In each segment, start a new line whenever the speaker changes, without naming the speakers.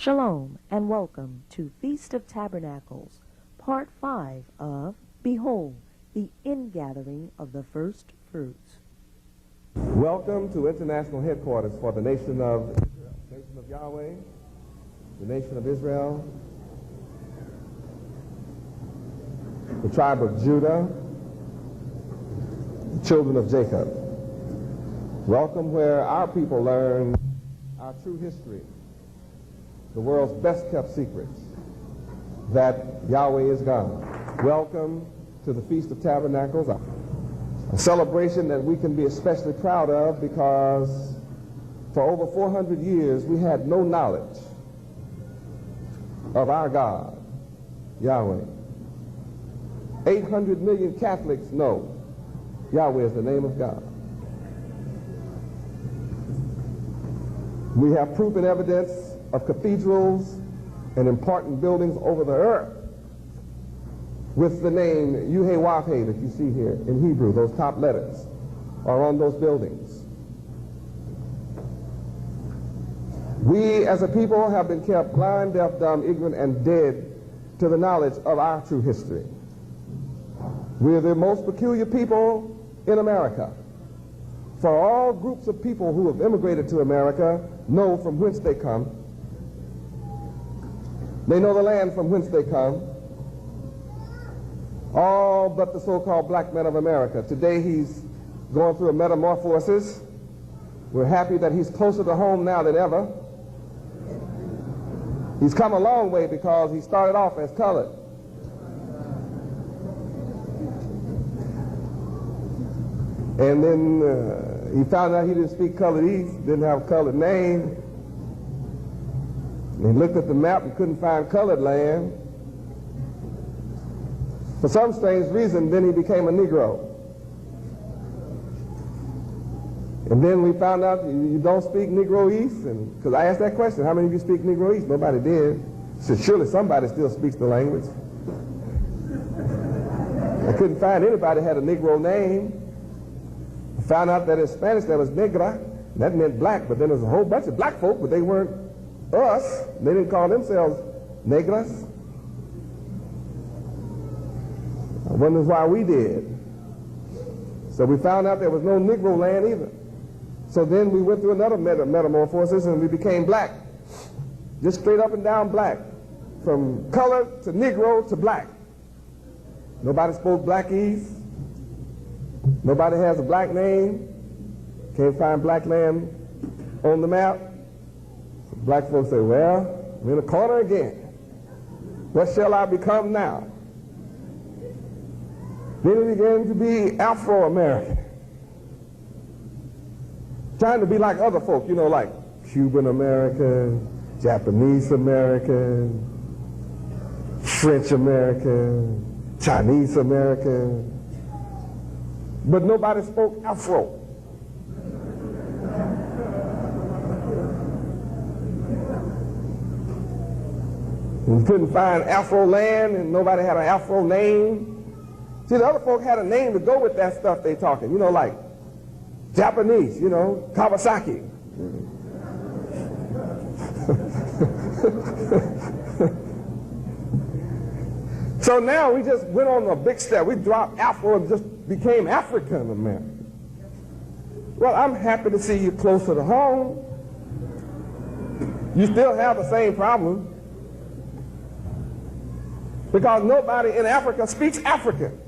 Shalom and welcome to Feast of Tabernacles, Part 5 of Behold, the Ingathering of the First Fruits.
Welcome to International Headquarters for the Nation of Israel, Nation of Yahweh, the Nation of Israel, the tribe of Judah, the children of Jacob. Welcome where our people learn our true history, the world's best-kept secrets, that Yahweh is God. Welcome to the Feast of Tabernacles, a celebration that we can be especially proud of because for over 400 years we had no knowledge of our God, Yahweh. 800 million Catholics know Yahweh is the name of God. We have proof and evidence of cathedrals and important buildings over the earth with the name Yahweh that you see here in Hebrew. Those top letters are on those buildings. We as a people have been kept blind, deaf, dumb, ignorant, and dead to the knowledge of our true history. We are the most peculiar people in America. For all groups of people who have immigrated to America know from whence they come. They know the land from whence they come. All but the so-called black men of America. Today he's going through a metamorphosis. We're happy that he's closer to home now than ever. He's come a long way because he started off as colored. And then he found out he didn't speak colored East, didn't have a colored name. And he looked at the map and couldn't find colored land. For some strange reason, then he became a Negro. And then we found out you don't speak Negro East, and because I asked that question, how many of you speak Negro East? Nobody did. I said, surely somebody still speaks the language. I couldn't find anybody had a Negro name. I found out that in Spanish there was negra, and that meant black, but then there's a whole bunch of black folk, but they weren't us. They didn't call themselves negras. I wonder why we did. So we found out there was no Negro land either. So then we went through another metamorphosis and we became black. Just straight up and down black. From color to Negro to black. Nobody spoke black East. Nobody has a black name. Can't find black land on the map. So black folks say, well, we're in a corner again. What shall I become now? Then we began to be Afro-American. Trying to be like other folk, you know, like Cuban-American, Japanese-American, French-American, Chinese-American. But nobody spoke Afro. We couldn't find Afro land and nobody had an Afro name. See, the other folk had a name to go with that stuff they talking, you know, like Japanese, you know, Kawasaki. So now we just went on a big step. We dropped Afro and just became African American. Well, I'm happy to see you closer to home. You still have the same problem because nobody in Africa speaks African.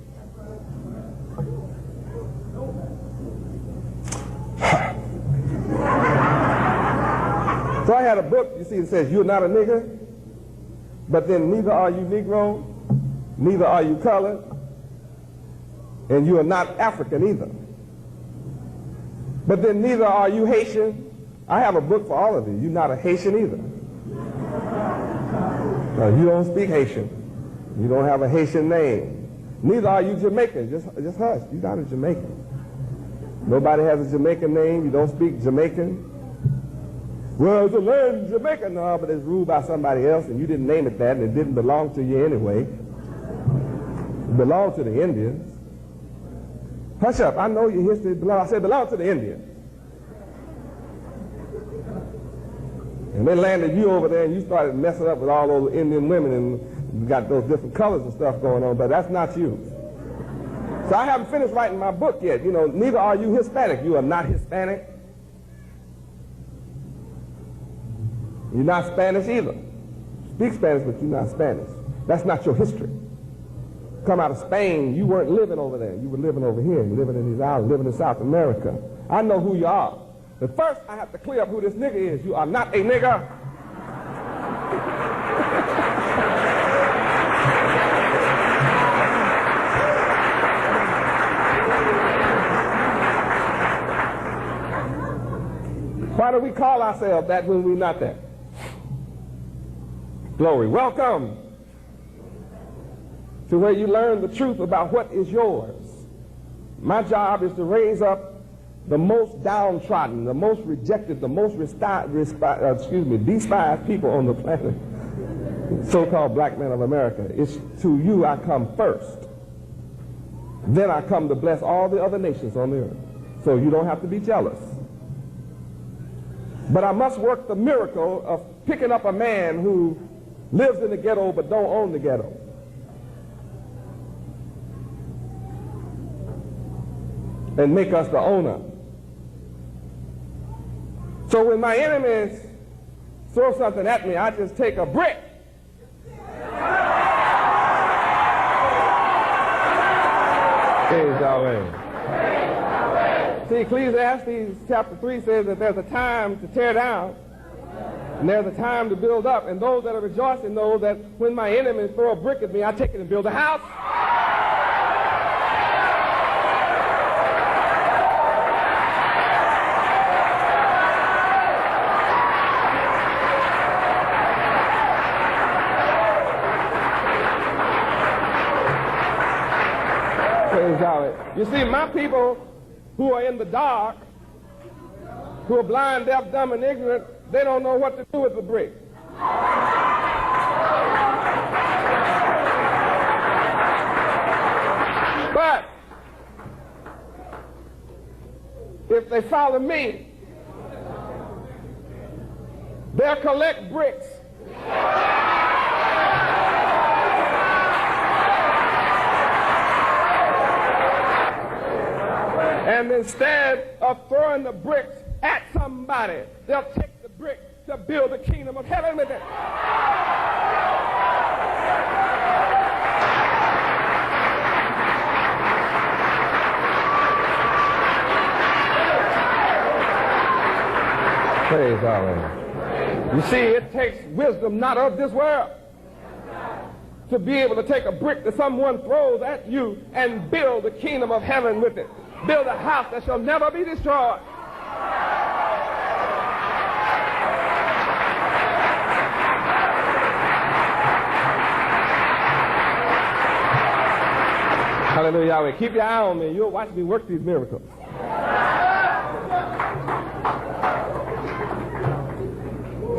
So I had a book, you see, it says, you're not a nigger, but then neither are you Negro, neither are you colored, and you are not African either. But then neither are you Haitian. I have a book for all of you. You're not a Haitian either. You don't speak Haitian. You don't have a Haitian name. Neither are you Jamaican. Just hush. You're not a Jamaican. Nobody has a Jamaican name. You don't speak Jamaican. Well, it's a land Jamaica. No, but it's ruled by somebody else, and you didn't name it that, and it didn't belong to you anyway. It belonged to the Indians. Hush up. I know your history belongs. I said it belonged to the Indians. And they landed you over there and you started messing up with all those Indian women and got those different colors and stuff going on, but that's not you. So I haven't finished writing my book yet. You know, neither are you Hispanic. You are not Hispanic. You're not Spanish either. Speak Spanish, but you're not Spanish. That's not your history. Come out of Spain, you weren't living over there. You were living over here. You're living in these islands, living in South America. I know who you are. But first, I have to clear up who this nigga is. You are not a nigger. Why do we call ourselves that when we're not that? Glory. Welcome to where you learn the truth about what is yours. My job is to raise up the most downtrodden, the most rejected, the most despised people on the planet, so-called black men of America. It's to you I come first. Then I come to bless all the other nations on the earth. So you don't have to be jealous. But I must work the miracle of picking up a man who lives in the ghetto but don't own the ghetto. And make us the owner. So when my enemies throw something at me, I just take a brick. Praise Yahweh. See, Ecclesiastes chapter 3 says that there's a time to tear down and there's a time to build up. And those that are rejoicing know that when my enemies throw a brick at me, I take it and build a house. You see, my people who are in the dark, who are blind, deaf, dumb, and ignorant, they don't know what to do with the brick. But if they follow me, they'll collect bricks. And instead of throwing the bricks at somebody, they'll take the brick to build the kingdom of heaven with it. Praise God. You see, it takes wisdom not of this world to be able to take a brick that someone throws at you and build the kingdom of heaven with it. Build a house that shall never be destroyed. Hallelujah, Yahweh. Keep your eye on me. You'll watch me work these miracles.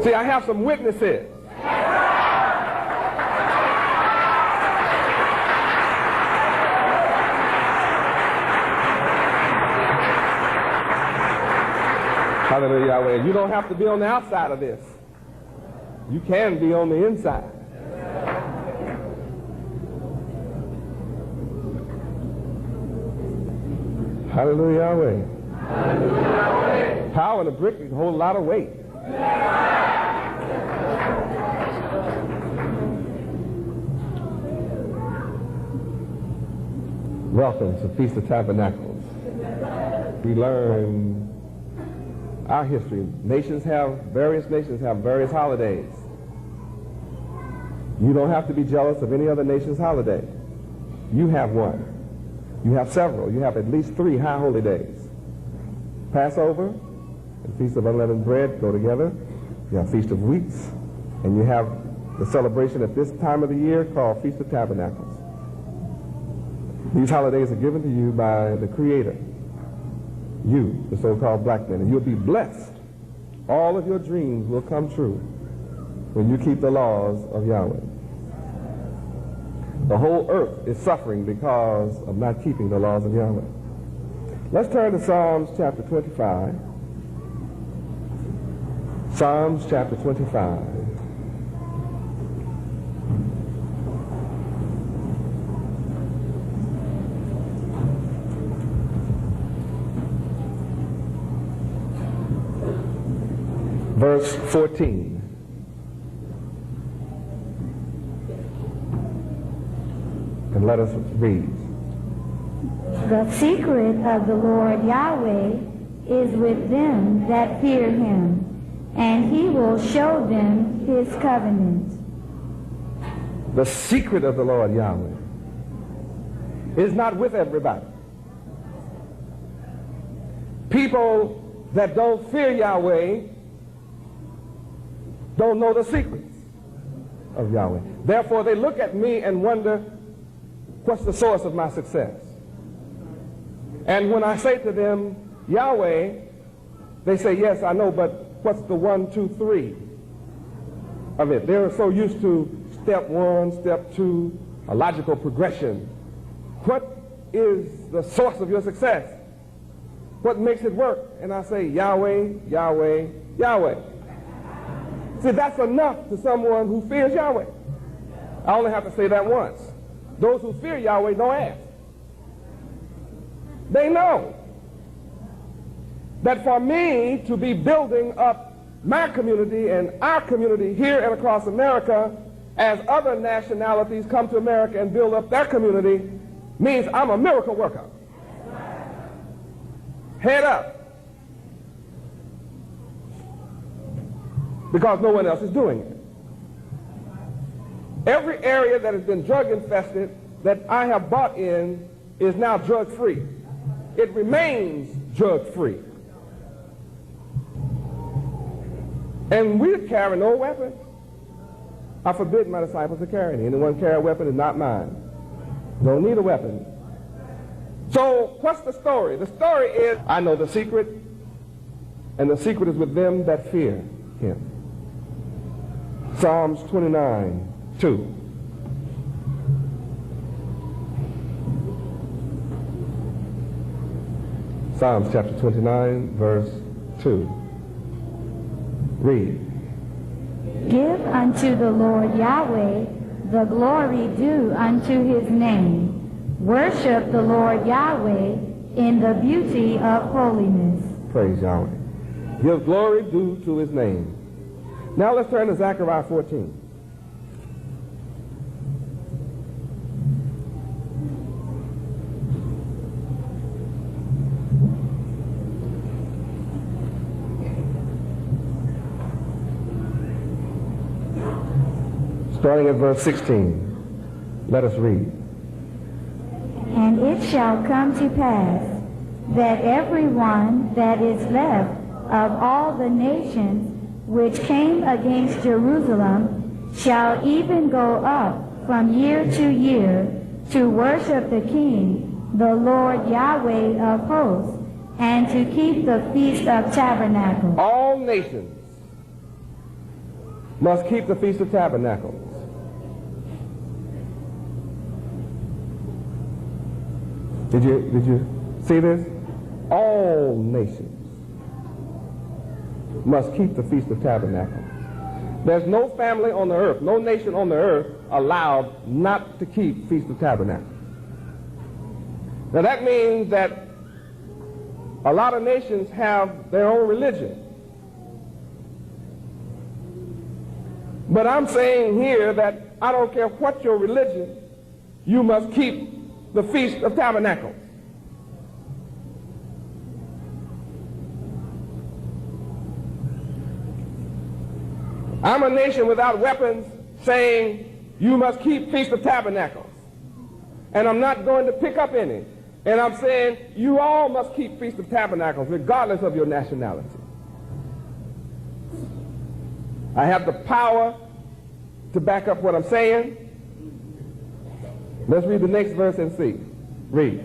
See, I have some witnesses. Hallelujah, Yahweh. You don't have to be on the outside of this. You can be on the inside. Hallelujah, Yahweh. Hallelujah, Yahweh. Power in a brick can hold a lot of weight. Welcome to Feast of Tabernacles. We learn our history. Various nations have various holidays. You don't have to be jealous of any other nation's holiday. You have one. You have several. You have at least 3 high holy days. Passover and Feast of Unleavened Bread go together. You have Feast of Weeks, and you have the celebration at this time of the year called Feast of Tabernacles. These holidays are given to you by the Creator. You, the so-called black man, and you'll be blessed. All of your dreams will come true when you keep the laws of Yahweh. The whole earth is suffering because of not keeping the laws of Yahweh. Let's turn to Psalms chapter 25. Psalms chapter 25. Verse 14. And let us read.
The secret of the Lord Yahweh is with them that fear him, and he will show them his covenant.
The secret of the Lord Yahweh is not with everybody. People that don't fear Yahweh don't know the secrets of Yahweh. Therefore, they look at me and wonder, what's the source of my success? And when I say to them, Yahweh, they say, yes, I know, but what's the 1, 2, 3 of it? They're so used to step 1, step 2, a logical progression. What is the source of your success? What makes it work? And I say, Yahweh, Yahweh, Yahweh. See, that's enough to someone who fears Yahweh. I only have to say that once. Those who fear Yahweh don't ask. They know that for me to be building up my community and our community here and across America, as other nationalities come to America and build up their community, means I'm a miracle worker. Head up. Because no one else is doing it. Every area that has been drug infested that I have bought in is now drug free. It remains drug free. And we carry no weapons. I forbid my disciples to carry any. Anyone carry a weapon is not mine. Don't need a weapon. So what's the story? The story is, I know the secret, and the secret is with them that fear him. Psalms 29, 2. Psalms chapter 29, verse 2. Read.
Give unto the Lord Yahweh the glory due unto his name. Worship the Lord Yahweh in the beauty of holiness.
Praise Yahweh. Give glory due to his name. Now let's turn to Zechariah 14. Starting at verse 16. Let us read.
And it shall come to pass that everyone that is left of all the nations which came against Jerusalem shall even go up from year to year to worship the King, the Lord Yahweh of hosts, and to keep the Feast of Tabernacles.
All nations must keep the Feast of Tabernacles. Did you see this? All nations must keep the Feast of Tabernacles. There's no family on the earth, no nation on the earth allowed not to keep Feast of Tabernacles. Now that means that a lot of nations have their own religion. But I'm saying here that I don't care what your religion, you must keep the Feast of Tabernacles. I'm a nation without weapons saying you must keep Feast of Tabernacles. And I'm not going to pick up any. And I'm saying you all must keep Feast of Tabernacles regardless of your nationality. I have the power to back up what I'm saying. Let's read the next verse and see. Read.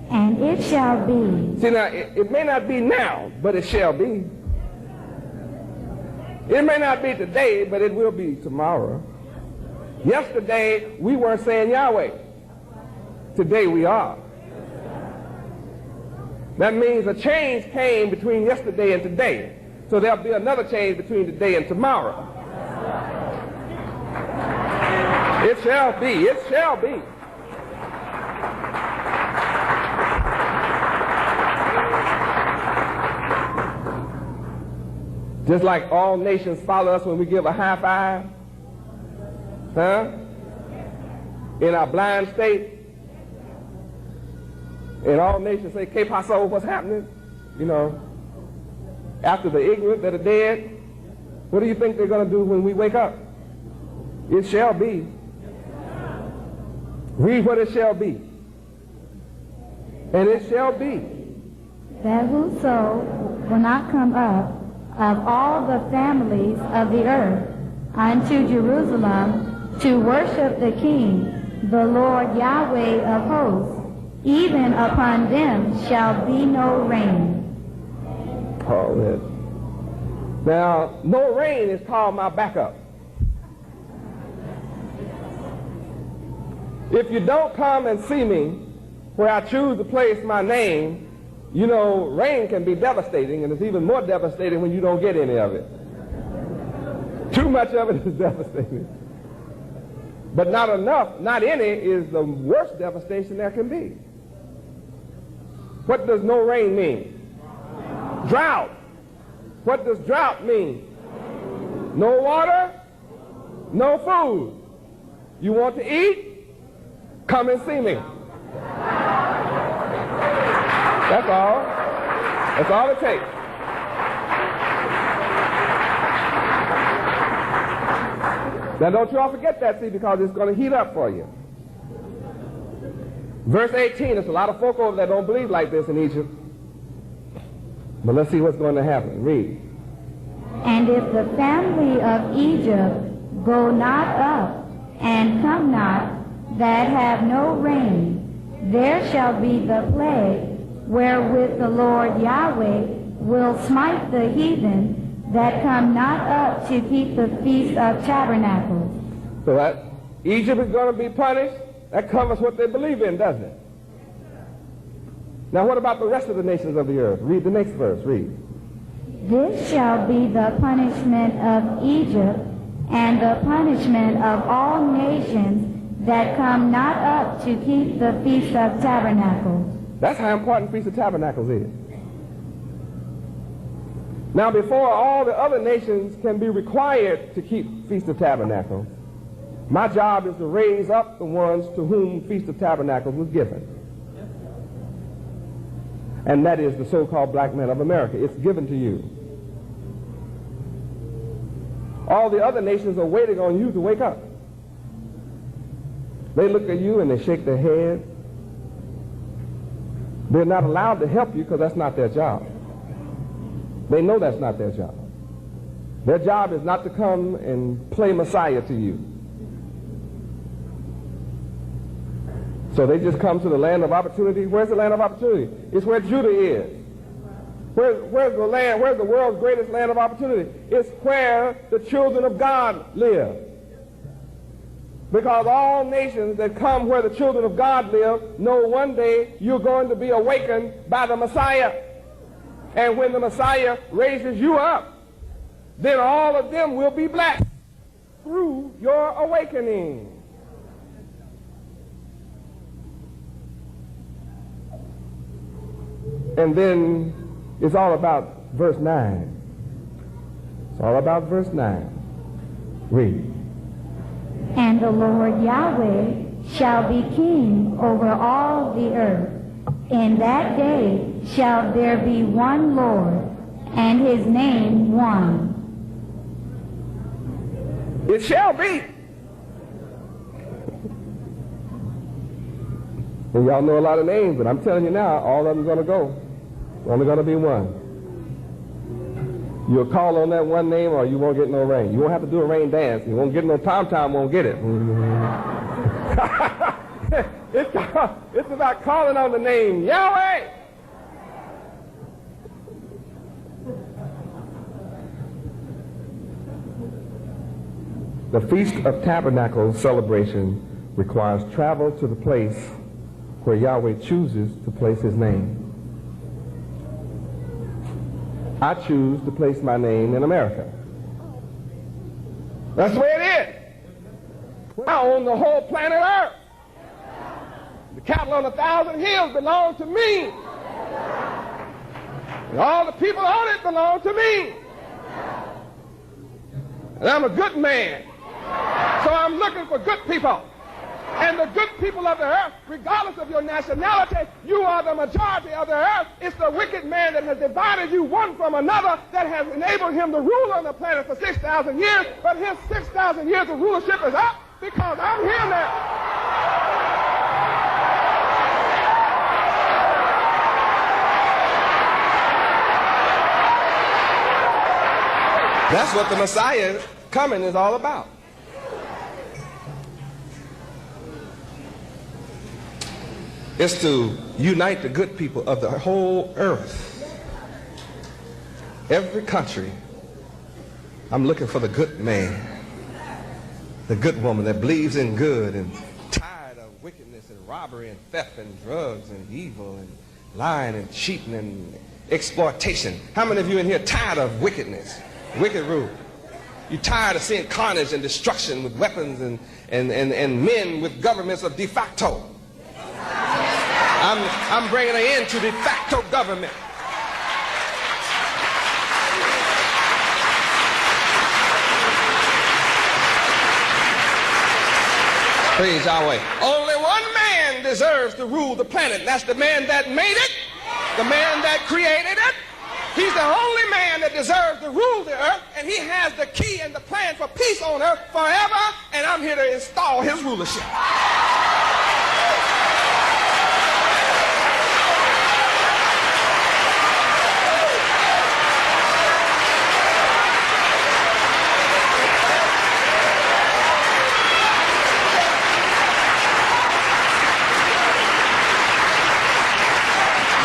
And it shall be.
See now, it may not be now, but it shall be. It may not be today, but it will be tomorrow. Yesterday, we weren't saying Yahweh. Today we are. That means a change came between yesterday and today. So there'll be another change between today and tomorrow. It shall be. It shall be. Just like all nations follow us when we give a high five, huh? In our blind state, and all nations say, "Que paso?" What's happening? You know, after the ignorant that are dead, what do you think they're going to do when we wake up? It shall be. Read what it shall be. And it shall be
that whoso will not come up of all the families of the earth unto Jerusalem to worship the King, the Lord Yahweh of hosts, even upon them shall be no rain.
Now, no rain is called my backup. If you don't come and see me where I choose to place my name, you know, rain can be devastating, and it's even more devastating when you don't get any of it. Too much of it is devastating. But not enough, not any, is the worst devastation there can be. What does no rain mean? Drought. What does drought mean? No water, no food. You want to eat? Come and see me. That's all. That's all it takes. Now don't you all forget that, see, because it's going to heat up for you. Verse 18, there's a lot of folk over there that don't believe like this in Egypt. But let's see what's going to happen. Read.
And if the family of Egypt go not up and come not, that have no rain, there shall be the plague wherewith the Lord Yahweh will smite the heathen that come not up to keep the Feast of Tabernacles.
So that Egypt is going to be punished. That covers what they believe in, doesn't it? Now what about the rest of the nations of the earth? Read the next verse. Read.
This shall be the punishment of Egypt and the punishment of all nations that come not up to keep the Feast of Tabernacles.
That's how important Feast of Tabernacles is. Now, before all the other nations can be required to keep Feast of Tabernacles, my job is to raise up the ones to whom Feast of Tabernacles was given. And that is the so-called black men of America. It's given to you. All the other nations are waiting on you to wake up. They look at you and they shake their head. They're not allowed to help you because that's not their job. They know that's not their job. Their job is not to come and play Messiah to you. So they just come to the land of opportunity. Where's the land of opportunity? It's where Judah is. Where's the land? Where's the world's greatest land of opportunity? It's where the children of God live. Because all nations that come where the children of God live know one day you're going to be awakened by the Messiah. And when the Messiah raises you up, then all of them will be blessed through your awakening. And then it's all about verse 9. It's all about verse 9. Read.
And the Lord Yahweh shall be king over all the earth. In that day shall there be one Lord, and his name one.
It shall be. And y'all know a lot of names, but I'm telling you now, all of them are going to go. There's only going to be one. You'll call on that one name or you won't get no rain. You won't have to do a rain dance. You won't get no tom-tom, won't get it. It's about calling on the name Yahweh. The Feast of Tabernacles celebration requires travel to the place where Yahweh chooses to place his name. I choose to place my name in America. That's the way it is. I own the whole planet Earth. The cattle on 1,000 hills belong to me. And all the people on it belong to me. And I'm a good man. So I'm looking for good people. And the good people of the earth, regardless of your nationality, you are the majority of the earth. It's the wicked man that has divided you one from another that has enabled him to rule on the planet for 6,000 years. But his 6,000 years of rulership is up because I'm here now. That's what the Messiah coming is all about. It's to unite the good people of the whole earth. Every country, I'm looking for the good man, the good woman that believes in good and tired of wickedness and robbery and theft and drugs and evil and lying and cheating and exploitation. How many of you in here tired of wickedness, wicked rule? You tired of seeing carnage and destruction with weapons and men with governments of de facto? I'm bringing an end to de facto government. Praise Yahweh. Only one man deserves to rule the planet. That's the man that made it, the man that created it. He's the only man that deserves to rule the earth, and he has the key and the plan for peace on earth forever, and I'm here to install his rulership.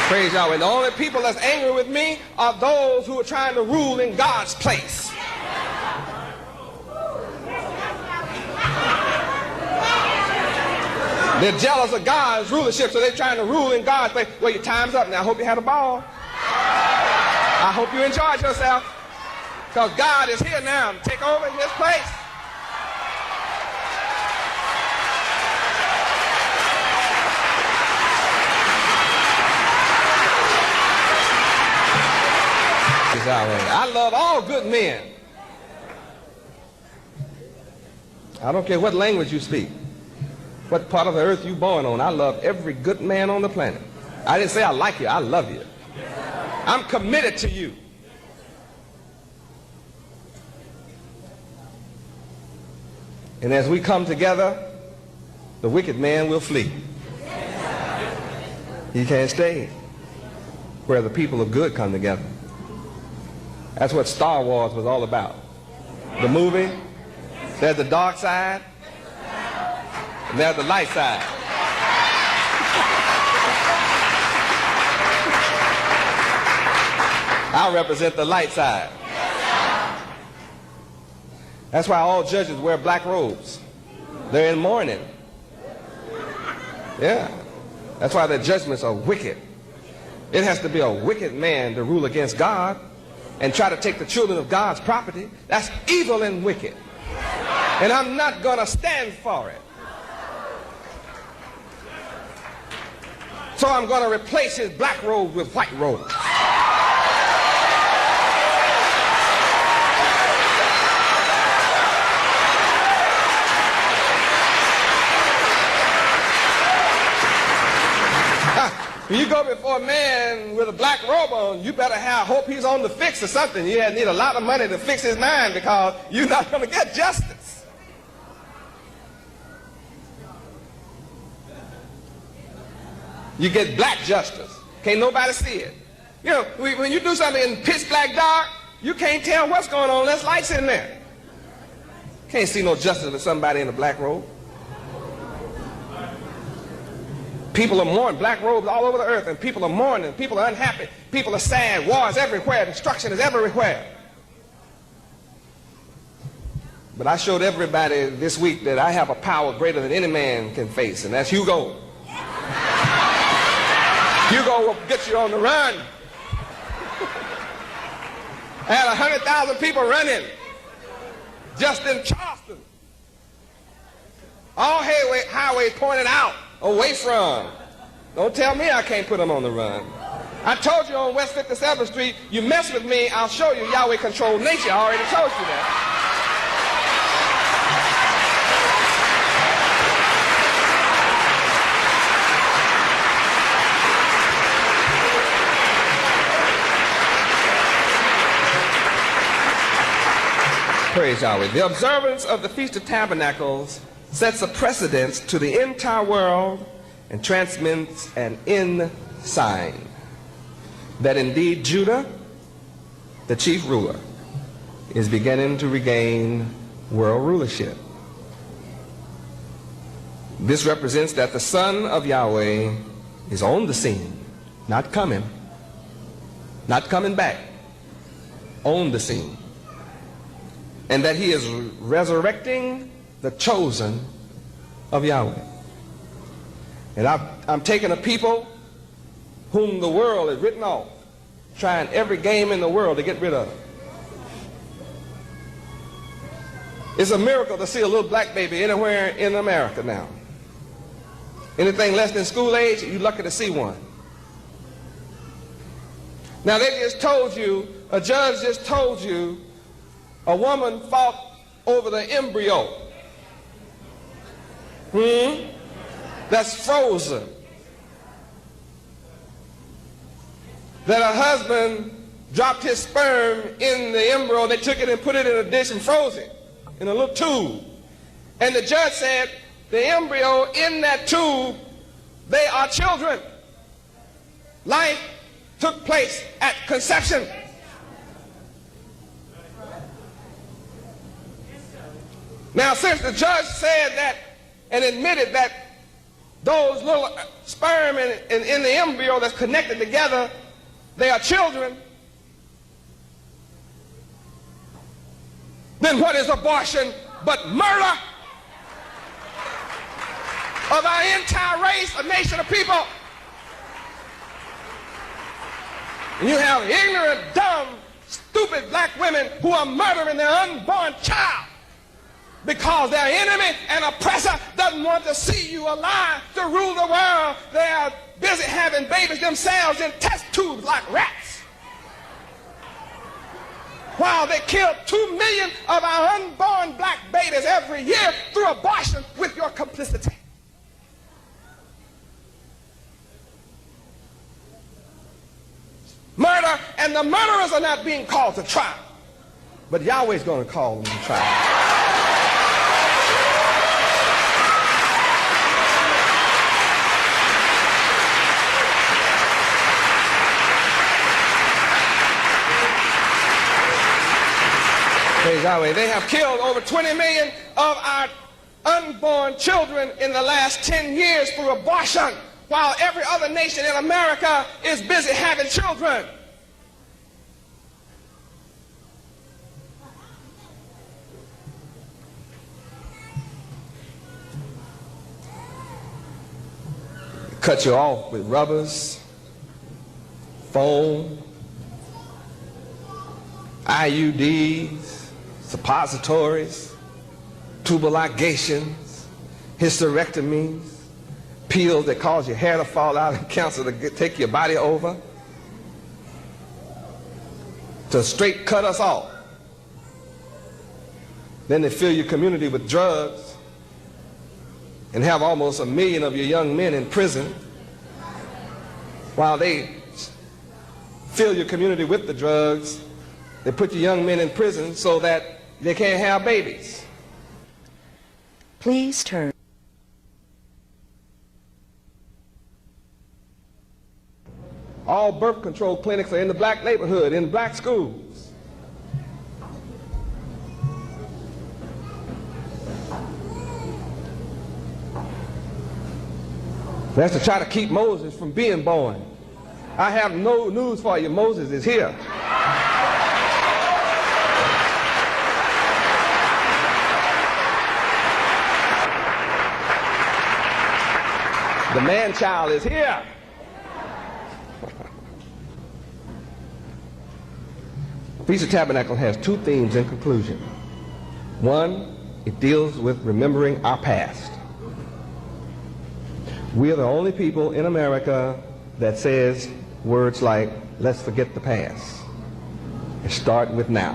Praise Yahweh. The only people that's angry with me are those who are trying to rule in God's place. They're jealous of God's rulership, so they're trying to rule in God's place. Well, your time's up now. I hope you had a ball. I hope you enjoyed yourself, because God is here now to take over his place. I love all good men. I don't care what language you speak, what part of the earth you're born on. I love every good man on the planet. I didn't say I like you, I love you. I'm committed to you. And as we come together, the wicked man will flee. He can't stay where the people of good come together. That's what Star Wars was all about. The movie, there's the dark side, and there's the light side. I represent the light side. That's why all judges wear black robes. They're in mourning. Yeah. That's why their judgments are wicked. It has to be a wicked man to rule against God and try to take the children of God's property. That's evil and wicked. And I'm not going to stand for it. So I'm going to replace his black robe with white robe. When you go before a man with a black robe on, you better hope he's on the fix or something. You need a lot of money to fix his mind, because you're not going to get justice. You get black justice. Can't nobody see it. You know, when you do something in pitch black dark, you can't tell what's going on unless lights in there. Can't see no justice with somebody in a black robe. People are mourning, black robes all over the earth, and people are mourning, people are unhappy, people are sad, wars everywhere, destruction is everywhere. But I showed everybody this week that I have a power greater than any man can face, and that's Hugo. Hugo will get you on the run. I had 100,000 people running just in Charleston. All highways pointed out, away from. Don't tell me I can't put them on the run. I told you on West 57th Street, you mess with me, I'll show you Yahweh controlled nature. I already told you that. Praise Yahweh. The observance of the Feast of Tabernacles sets a precedence to the entire world and transmits an end sign that indeed Judah, the chief ruler, is beginning to regain world rulership. This represents that the Son of Yahweh is on the scene, not coming back, on the scene. And that he is resurrecting the chosen of Yahweh. And I'm taking a people whom the world has written off, trying every game in the world to get rid of. It's a miracle to see a little black baby anywhere in America now. Anything less than school age, you're lucky to see one. Now they just told you, a judge just told you, a woman fought over the embryo. That's frozen. That her husband dropped his sperm in the embryo. They took it and put it in a dish and froze it in a little tube. And the judge said, the embryo in that tube, they are children. Life took place at conception. Now, since the judge said that and admitted that those little sperm in the embryo that's connected together, they are children, then what is abortion but murder of our entire race, a nation of people? And you have ignorant, dumb, stupid black women who are murdering their unborn child because their enemy and oppressor doesn't want to see you alive to rule the world. They are busy having babies themselves in test tubes like rats, while they kill 2 million of our unborn black babies every year through abortion with your complicity. Murder, and the murderers are not being called to trial, but Yahweh's going to call them to trial. Praise Yahweh. They have killed over 20 million of our unborn children in the last 10 years through abortion, while every other nation in America is busy having children. Cut you off with rubbers, foam, IUDs, suppositories, tubal ligations, hysterectomies, pills that cause your hair to fall out and cancer to take your body over, to straight cut us off. Then they fill your community with drugs and have almost 1 million of your young men in prison, while they fill your community with the drugs. They put your young men in prison so that they can't have babies.
Please turn.
All birth control clinics are in the black neighborhood, in black schools. That's to try to keep Moses from being born. I have no news for you. Moses is here. The man-child is here. Feast of Tabernacle has two themes in conclusion. One, it deals with remembering our past. We are the only people in America that says words like, let's forget the past and start with now.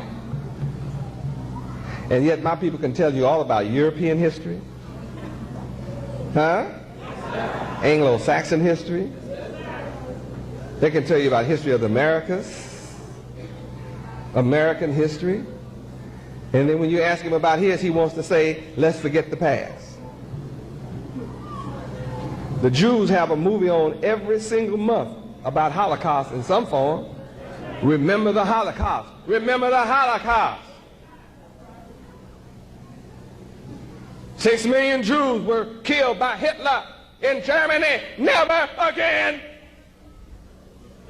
And yet my people can tell you all about European history, Anglo-Saxon history. They can tell you about history of the Americas, American history. And then when you ask him about his, he wants to say, let's forget the past. The Jews have a movie on every single month about Holocaust in some form. Remember the Holocaust. Remember the Holocaust. 6 million Jews were killed by Hitler in Germany. Never again.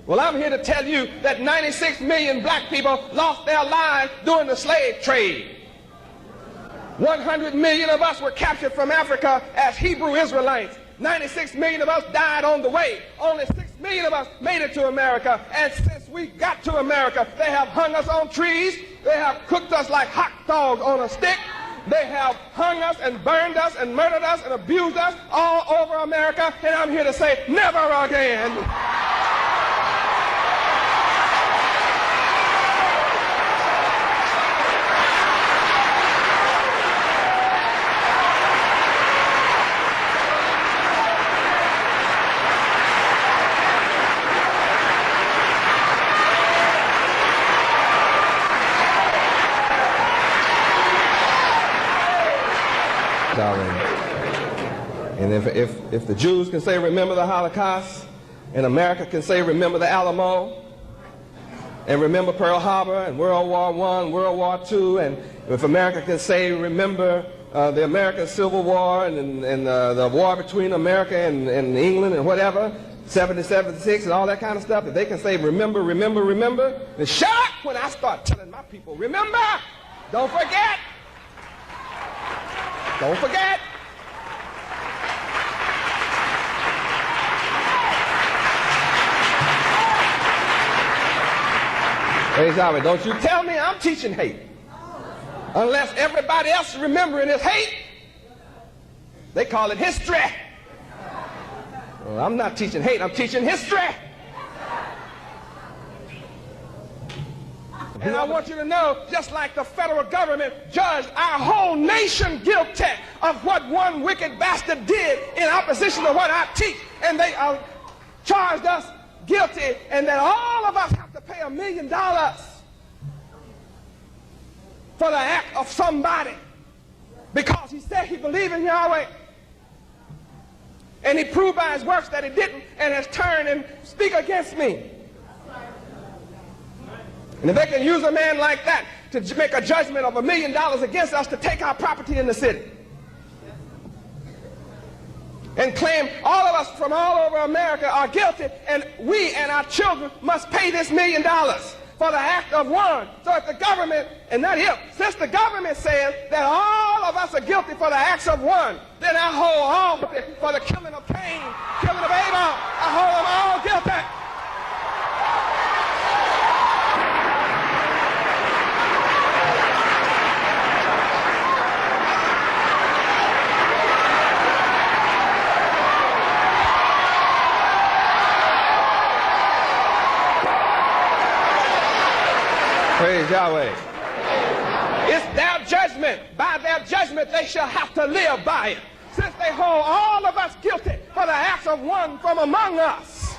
Well, I'm here to tell you that 96 million black people lost their lives during the slave trade. 100 million of us were captured from Africa as Hebrew Israelites. 96 million of us died on the way. Only 6 million of us made it to America. And since we got to America, they have hung us on trees. They have cooked us like hot dogs on a stick. They have hung us and burned us and murdered us and abused us all over America. And I'm here to say, never again. And if the Jews can say remember the Holocaust, and America can say remember the Alamo, and remember Pearl Harbor and World War I, World War II, and if America can say remember the American Civil War and the war between America and England and whatever, 76 and all that kind of stuff, if they can say remember, remember, remember, then shut up when I start telling my people, remember, don't forget. Don't forget. Praise Yahweh. Don't you tell me I'm teaching hate. Unless everybody else is remembering is hate. They call it history. Well, I'm not teaching hate, I'm teaching history. And I want you to know, just like the federal government judged our whole nation guilty of what one wicked bastard did in opposition to what I teach, and they charged us guilty, and that all of us have to pay $1 million for the act of somebody because he said he believed in Yahweh. And he proved by his works that he didn't, and has turned and speak against me. And if they can use a man like that to make a judgment of $1 million against us to take our property in the city and claim all of us from all over America are guilty, and we and our children must pay this $1 million for the act of one. So if the government, and not if, since the government says that all of us are guilty for the acts of one, then I hold all for the killing of Cain, killing of Abel, I hold them all guilty. Praise Yahweh. It's their judgment. By their judgment, they shall have to live by it. Since they hold all of us guilty for the acts of one from among us,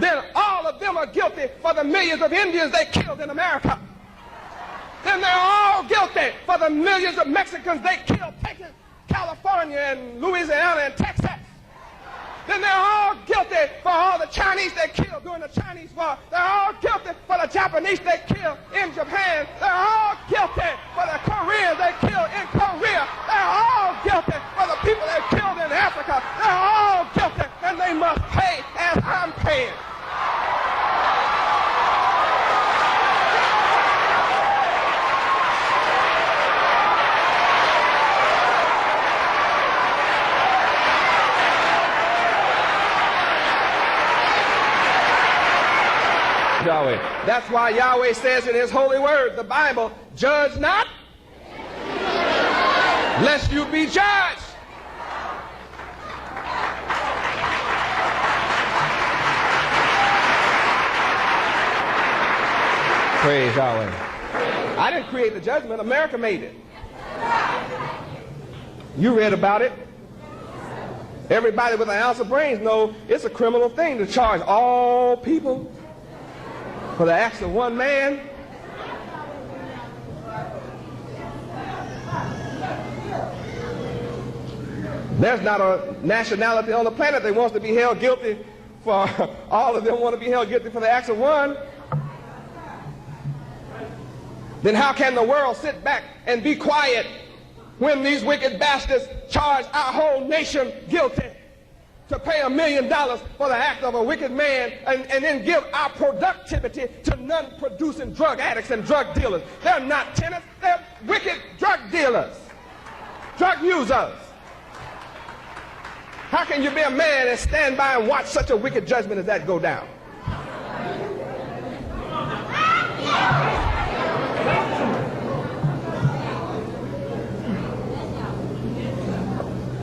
then all of them are guilty for the millions of Indians they killed in America. Then they're all guilty for the millions of Mexicans they killed, taking California and Louisiana and Texas. Then they're all guilty for all the Chinese they killed during the Chinese War. They're all guilty for the Japanese they killed in Japan. They're all guilty for the Koreans they killed in Korea. They're all guilty for the people they killed in Africa. They're all guilty, and they must pay as I'm paying. Yahweh. That's why Yahweh says in his holy word, the Bible, judge not, lest you be judged. Praise Yahweh. I didn't create the judgment. America made it. You read about it. Everybody with an ounce of brains knows it's a criminal thing to charge all people for the acts of one man. There's not a nationality on the planet that wants to be held guilty for all of them want to be held guilty for the acts of one. Then how can the world sit back and be quiet when these wicked bastards charge our whole nation guilty to pay $1 million for the act of a wicked man and then give our productivity to non-producing drug addicts and drug dealers? They're not tenants, they're wicked drug dealers, drug users. How can you be a man and stand by and watch such a wicked judgment as that go down?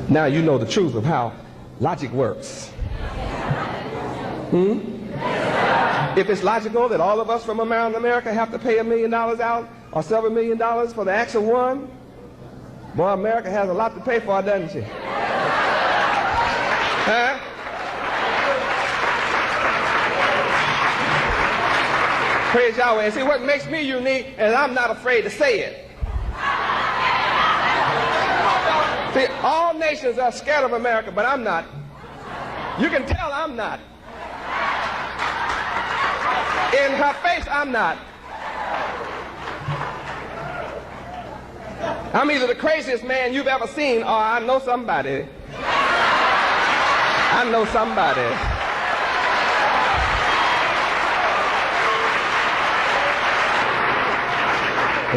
Now you know the truth of how logic works. If it's logical that all of us from around America have to pay $1 million out or several $1 million for the acts of one, boy, America has a lot to pay for, doesn't she? Huh? Praise Yahweh. And see, what makes me unique is I'm not afraid to say it. See, all nations are scared of America, but I'm not. You can tell I'm not. In her face, I'm not. I'm either the craziest man you've ever seen or I know somebody. I know somebody.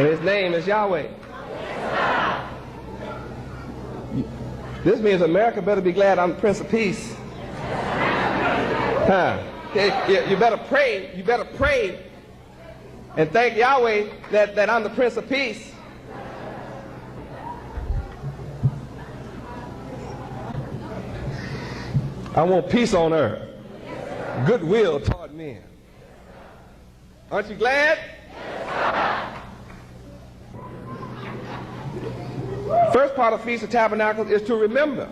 And his name is Yahweh. This means America better be glad I'm the Prince of Peace. Huh? You better pray. You better pray and thank Yahweh that I'm the Prince of Peace. I want peace on earth, goodwill toward men. Aren't you glad? First part of Feast of Tabernacles is to remember.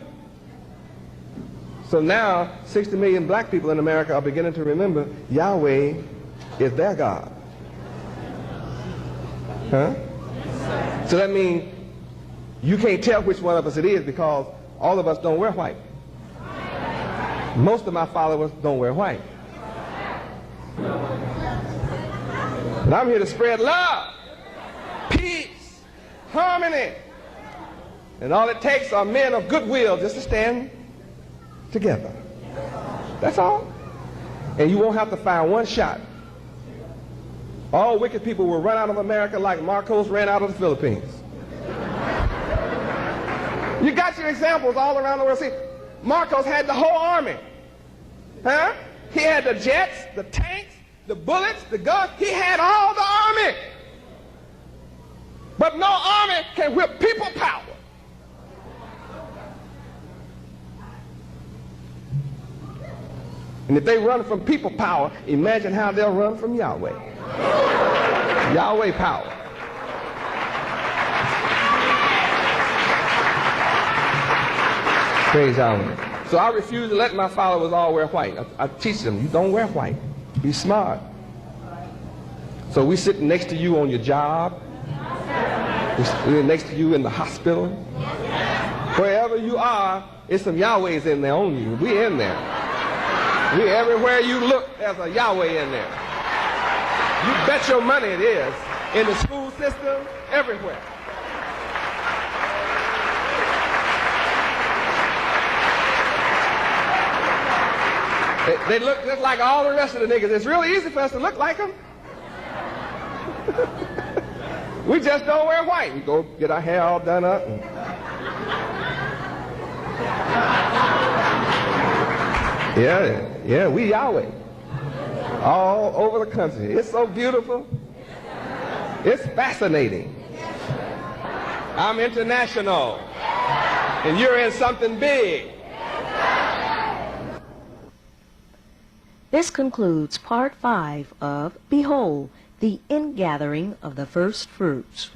So now 60 million black people in America are beginning to remember Yahweh is their God. Huh? So that means you can't tell which one of us it is because all of us don't wear white. Most of my followers don't wear white. But I'm here to spread love, peace, harmony. And all it takes are men of goodwill just to stand together. That's all. And you won't have to fire one shot. All wicked people will run out of America like Marcos ran out of the Philippines. You got your examples all around the world. See, Marcos had the whole army. Huh? He had the jets, the tanks, the bullets, the guns. He had all the army. But no army can whip people power. And if they run from people power, imagine how they'll run from Yahweh. Yahweh power. Praise Yahweh. So I refuse to let my followers all wear white. I teach them, you don't wear white. Be smart. So we sit next to you on your job. We're next to you in the hospital. Wherever you are, it's some Yahwehs in there on you. We in there. We everywhere you look, there's a Yahweh in there. You bet your money it is. In the school system, everywhere. They look just like all the rest of the niggas. It's really easy for us to look like them. We just don't wear white. We go get our hair all done up. Yeah, we Yahweh. all over the country. It's so beautiful. It's fascinating. I'm international, and you're in something big.
This concludes Part 5 of Behold, the Ingathering of the First Fruits.